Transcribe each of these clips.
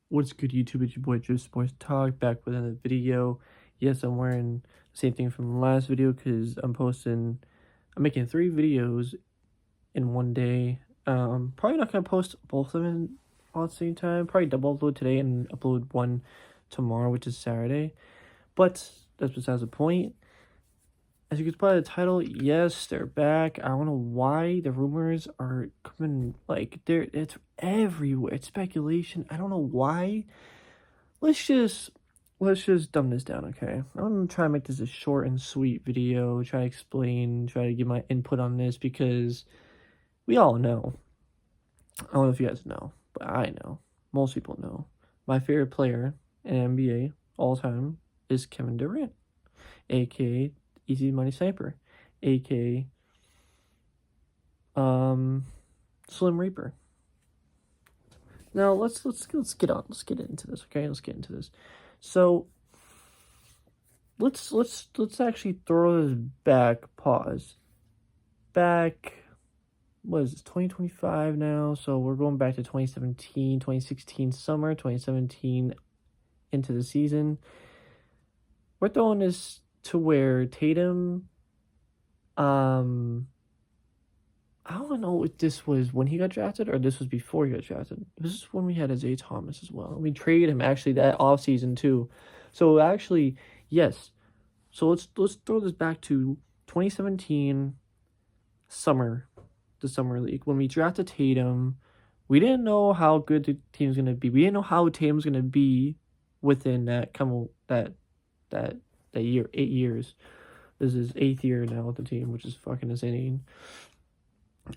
What's good, YouTube? It's your boy Joe Sports Talk back with another video. Yes, I'm wearing the same thing from the last video because I'm making 3 videos in one day. Probably not gonna post both of them all at the same time. Probably double upload today and upload one tomorrow, which is Saturday. But that's besides the point. As you can tell by the title, yes, they're back. I don't know why the rumors are coming it's everywhere. It's speculation. I don't know why. Let's just dumb this down, okay? I'm gonna try to make this a short and sweet video, try to explain, try to give my input on this because we all know. I don't know if you guys know, but I know. Most people know. My favorite player in NBA all time is Kevin Durant, aka Easy Money Sniper, aka Slim Reaper. Now let's get into this, okay? Let's get into this. So let's actually throw this back. What is this, 2025 now? So we're going back to 2017, 2016 summer, 2017 into the season. We're throwing this to where Tatum, I don't know if this was when he got drafted or this was before he got drafted. This is when we had Isaiah Thomas as well. We traded him actually that offseason too. So actually, yes. So let's throw this back to 2017 summer, the summer league. When we drafted Tatum, we didn't know how good the team's gonna be. We didn't know how Tatum's gonna be within that year, 8 years. This is 8th year now with the team, which is fucking insane.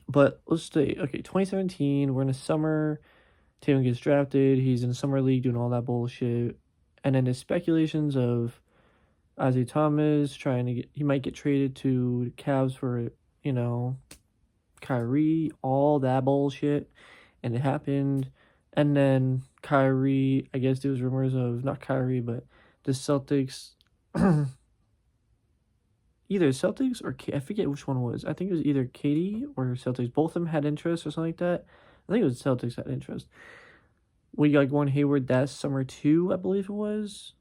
But let's say, okay, 2017, we're in the summer. Tatum gets drafted. He's in the summer league doing all that bullshit. And then there's speculations of Isaiah Thomas he might get traded to the Cavs for, Kyrie, all that bullshit. And it happened. And then Kyrie, I guess there was rumors of, not Kyrie, but the Celtics, either Celtics or I forget which one it was. I think it was either KD or Celtics. Both of them had interest or something like that. I think it was Celtics had interest. We got Gordon Hayward that summer too, I believe it was.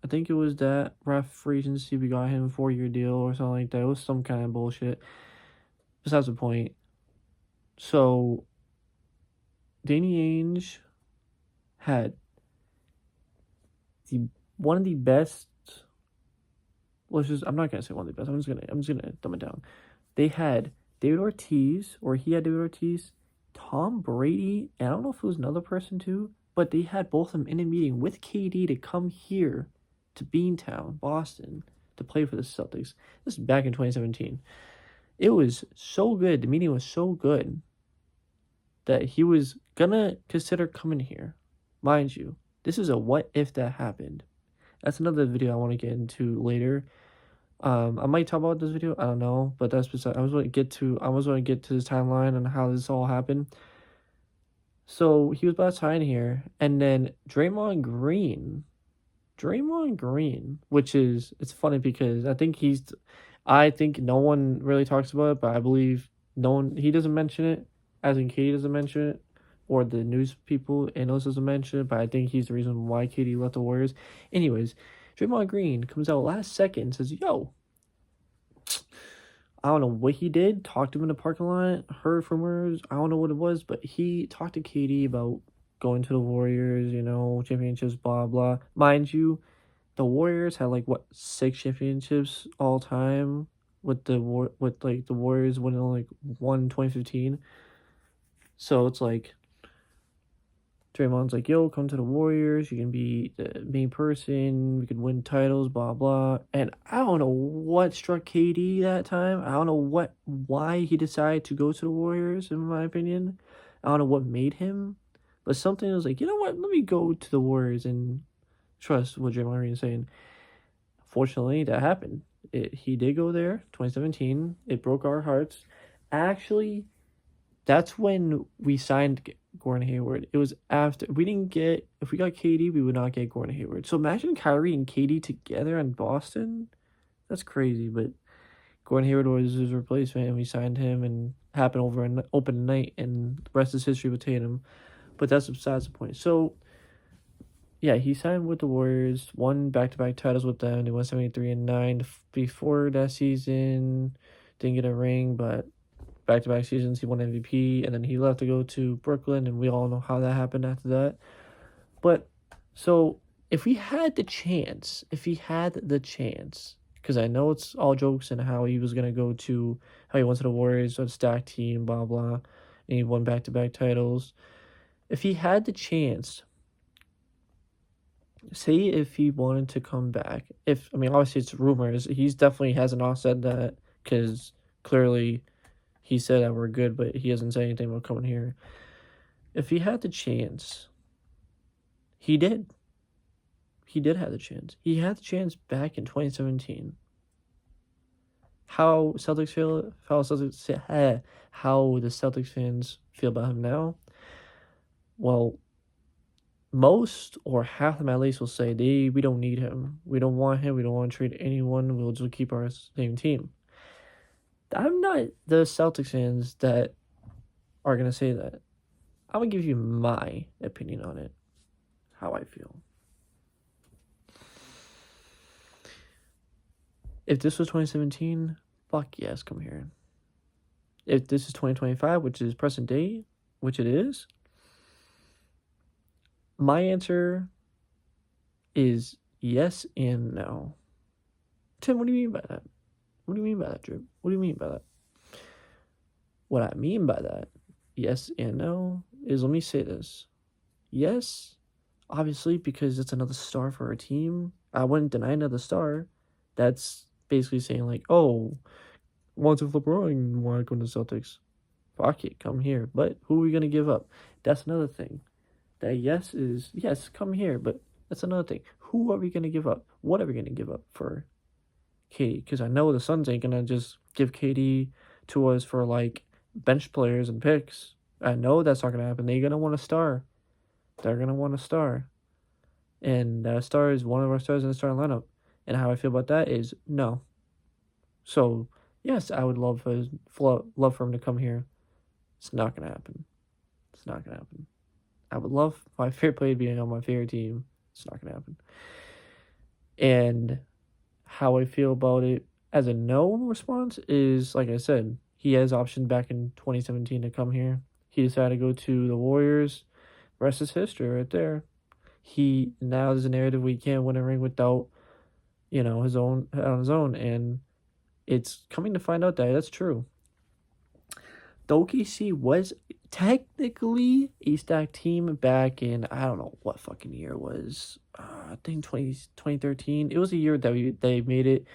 I think it was that ref free agency. We got him a 4-year deal or something like that. It was some kind of bullshit. Besides the point. So, Danny Ainge had one of the best. I'm not gonna say one of the best. I'm just gonna dumb it down. They had David Ortiz, or he had David Ortiz, Tom Brady, and I don't know if it was another person too, but they had both of them in a meeting with KD to come here to Beantown, Boston, to play for the Celtics. This is back in 2017. It was so good. The meeting was so good that he was gonna consider coming here. Mind you, this is a what if that happened. That's another video I want to get into later. I might talk about this video. I don't know, but that's beside. I was going to get to this timeline and how this all happened. So he was about to sign here, and then Draymond Green, which is it's funny because I think no one really talks about it, but I believe he doesn't mention it, as in KD doesn't mention it, or the news people, analysts doesn't mention it, but I think he's the reason why KD left the Warriors. Anyways, Draymond Green comes out last second and says, yo, I don't know what he did, talked to him in the parking lot, heard from rumors, I don't know what it was, but he talked to KD about going to the Warriors, championships, blah, blah. Mind you, the Warriors had 6 championships all time with the Warriors winning one in 2015. So it's Draymond's yo, come to the Warriors. You can be the main person. We can win titles, blah, blah. And I don't know what struck KD that time. I don't know why he decided to go to the Warriors, in my opinion. I don't know what made him. But something was you know what? Let me go to the Warriors and trust what Draymond Green is saying. Fortunately, that happened. He did go there, 2017. It broke our hearts. Actually, that's when we signed Gordon Hayward. It was after if we got KD, we would not get Gordon Hayward. So imagine Kyrie and KD together in Boston. That's crazy. But Gordon Hayward was his replacement, and we signed him, and happened over an open night, and the rest is history with Tatum. But that's besides the point. So yeah, he signed with the Warriors, won back-to-back titles with them. They won 73-9 before that season. Didn't get a ring, but back-to-back seasons he won MVP, and then he left to go to Brooklyn, and we all know how that happened after that. But so if he had the chance, because I know it's all jokes and how he was gonna go to how he went to the Warriors, a stacked team, blah blah, and he won back-to-back titles. If he had the chance, say if he wanted to come back, if I mean obviously it's rumors, he's definitely hasn't all said that because clearly he said that we're good, but he hasn't said anything about coming here. If he had the chance, he did. He did have the chance. He had the chance back in 2017. How Celtics feel? How the Celtics fans feel about him now? Well, most or half of them at least will say we don't need him. We don't want him. We don't want to trade anyone. We'll just keep our same team. I'm not the Celtics fans that are gonna say that. I'm gonna give you my opinion on it, how I feel. If this was 2017, fuck yes, come here. If this is 2025, which is present day, which it is, my answer is yes and no. Tim, what do you mean by that? What do you mean by that, Drew? What do you mean by that? What I mean by that, yes and no, is let me say this. Yes, obviously, because it's another star for our team. I wouldn't deny another star. That's basically saying, like, oh, once if LeBron want to go to the Celtics, fuck it, come here. But who are we going to give up? That's another thing. That yes is, yes, come here, but that's another thing. Who are we going to give up? What are we going to give up for KD? Because I know the Suns ain't going to just give KD to us for, like, bench players and picks. I know that's not going to happen. They're going to want a star. They're going to want a star. And that star is one of our stars in the starting lineup. And how I feel about that is no. So, yes, I would love for him to come here. It's not going to happen. It's not going to happen. I would love my favorite player to be on my favorite team. It's not going to happen. And how I feel about it as a no response is, like I said, he has optioned back in 2017 to come here. He decided to go to the Warriors. Rest is history right there. Now there's a narrative we can't win a ring without, on his own, and it's coming to find out that that's true. The OKC was technically a stacked team back in, I don't know what fucking year it was. I think 2013. It was a year that they made it,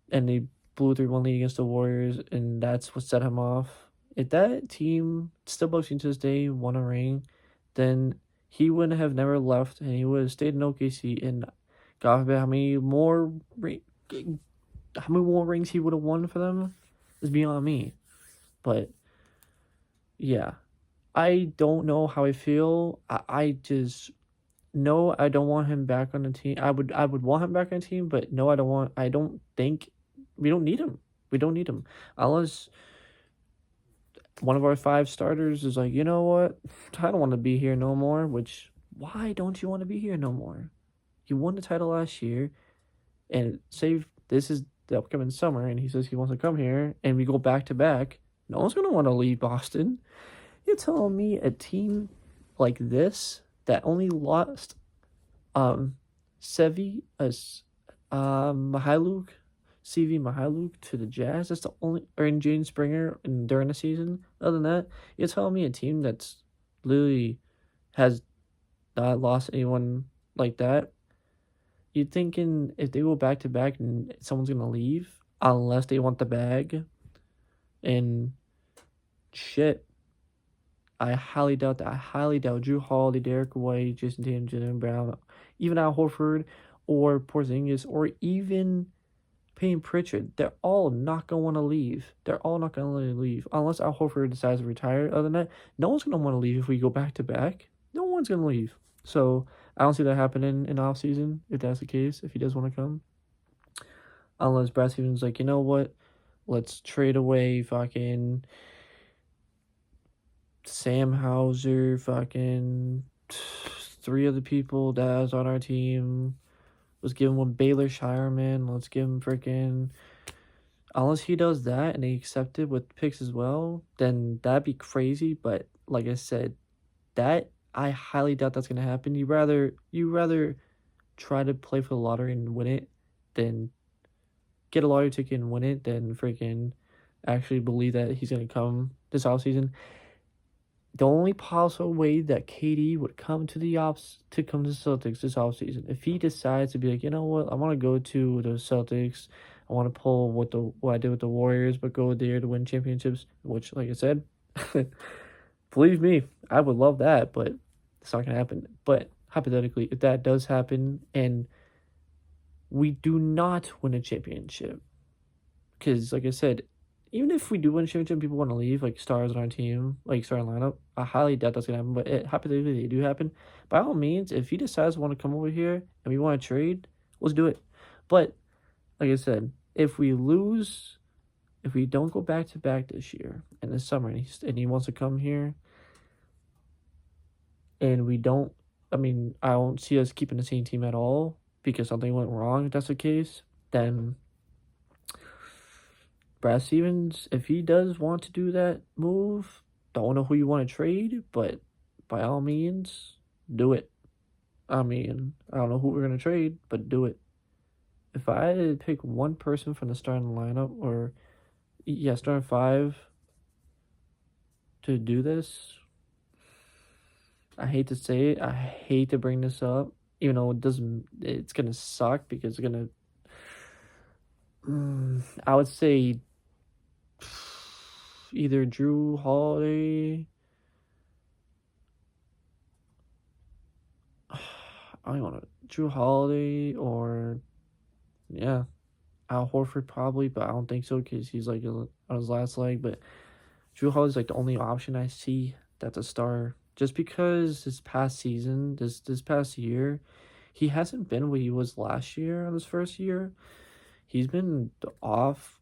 and they blew 3-1 lead against the Warriors, and that's what set him off. If that team, still boasting to this day, won a ring, then he wouldn't have never left, and he would have stayed in OKC, and God forbid how many more rings he would have won for them is beyond me. But yeah, I don't know how I feel. I just no, I don't want him back on the team. I would want him back on the team, but no, I don't think we don't need him. We don't need him unless one of our 5 starters is like, you know what, I don't want to be here no more. Which, why don't you want to be here no more? You won the title last year, and say this is the upcoming summer, and he says he wants to come here, and we go back to back. No one's gonna want to leave Boston. You're telling me a team like this that only lost Sevi Mihailuk to the Jazz. That's the only, or in Jaden Springer during the season. Other than that, you're telling me a team that's literally has not lost anyone like that. You're thinking if they go back to back and someone's gonna leave unless they want the bag, and shit. I highly doubt that. I highly doubt Drew Holiday, Derek White, Jason Tatum, Jalen Brown, even Al Horford or Porzingis, or even Payne Pritchard. They're all not going to want to leave. They're all not going to leave unless Al Horford decides to retire. Other than that, no one's going to want to leave if we go back to back. No one's going to leave. So I don't see that happening in off season if that's the case, if he does want to come. Unless Brad Stevens like, you know what? Let's trade away fucking Sam Hauser, fucking 3 other people that was on our team. Let's give him one Baylor Shireman. Let's give him freaking. Unless he does that and they accept it with picks as well, then that'd be crazy. But like I said, that I highly doubt that's gonna happen. You rather try to play for the lottery and win it than get a lottery ticket and win it than freaking actually believe that he's gonna come this offseason. The only possible way that KD would come to the Celtics this offseason, if he decides to be like, you know what, I want to go to the Celtics, I want to pull what I did with the Warriors, but go there to win championships, which, like I said, believe me, I would love that, but it's not gonna happen. But hypothetically, if that does happen and we do not win a championship, because like I said, even if we do win a championship, people want to leave, like stars on our team, like starting lineup. I highly doubt that's gonna happen, but hypothetically they do happen. By all means, if he decides to want to come over here and we want to trade, let's do it. But like I said, if we lose, if we don't go back to back this year in the summer, and he wants to come here, and we don't, I mean, I don't see us keeping the same team at all because something went wrong. If that's the case, then Brad Stevens, if he does want to do that move, don't know who you want to trade, but by all means, do it. I mean, I don't know who we're going to trade, but do it. If I had to pick one person from the starting lineup, or, yeah, starting 5 to do this, I hate to say it, I hate to bring this up, even though it's going to suck because it's going to, I would say either Drew Holiday. I don't want to. Drew Holiday or, yeah, Al Horford probably, but I don't think so because he's like on his last leg. But Drew Holiday's like the only option I see that's a star. Just because this past season, this past year, he hasn't been what he was last year on his first year. He's been off,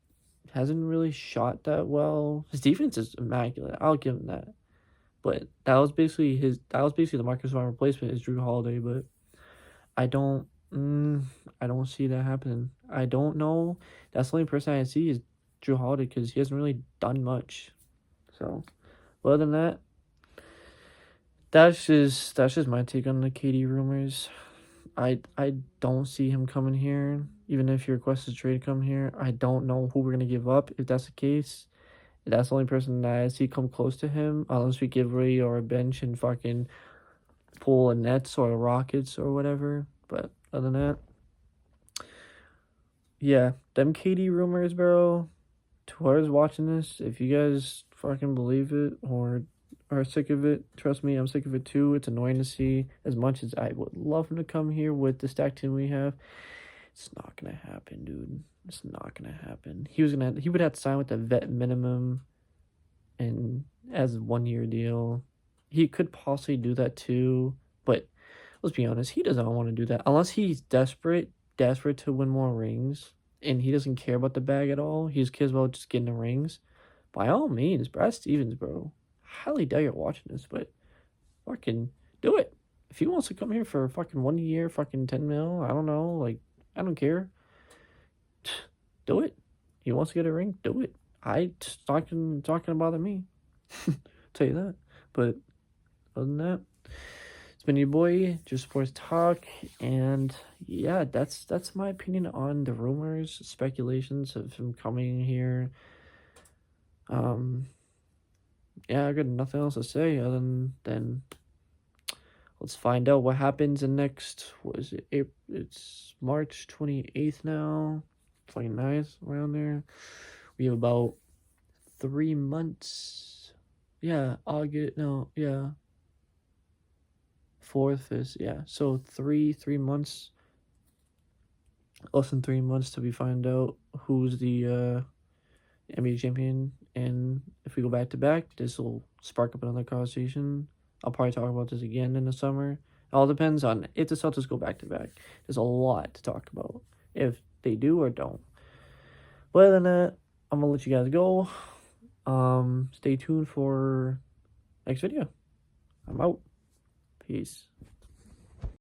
hasn't really shot that well. His defense is immaculate. I'll give him that. But that was basically the Marcus Smart replacement is Drew Holiday, but I don't see that happening. I don't know. That's the only person I see is Drew Holiday because he hasn't really done much. So, other than that, that's just my take on the KD rumors. I don't see him coming here. Even if he requests a trade to come here, I don't know who we're gonna give up if that's the case. That's the only person that I see come close to him, unless we give Ray or a bench and fucking pull a Nets or a Rockets or whatever. But other than that, yeah, them KD rumors, bro. To whoever's watching this, if you guys fucking believe it or are sick of it, trust me, I'm sick of it too. It's annoying to see. As much as I would love him to come here with the stacked team we have, it's not gonna happen, dude. It's not gonna happen. He would have to sign with the vet minimum and as a 1-year deal. He could possibly do that too, but let's be honest, he doesn't want to do that unless he's desperate to win more rings and he doesn't care about the bag at all. He just cares about just getting the rings. By all means, Brad Stevens, bro. Highly doubt you're watching this, but fucking do it. If he wants to come here for fucking 1 year, fucking 10 mil, I don't know, like, I don't care. Do it. He wants to get a ring, do it. It's not gonna bother me. Tell you that. But other than that, it's been your boy, Just Sports Talk, and yeah, that's my opinion on the rumors, speculations of him coming here. Yeah, I got nothing else to say other than let's find out what happens in next, what is it, April, it's March 28th now, 29th, around there. We have about 3 months. Yeah, August, no, yeah. 4th is, yeah. So 3 months, less than 3 months till we find out who's the NBA champion. And if we go back to back, this will spark up another conversation. I'll probably talk about this again in the summer. It all depends on if the Celtics go back to back. There's a lot to talk about if they do or don't. But other than that, I'm gonna let you guys go. Stay tuned for next video. I'm out. Peace.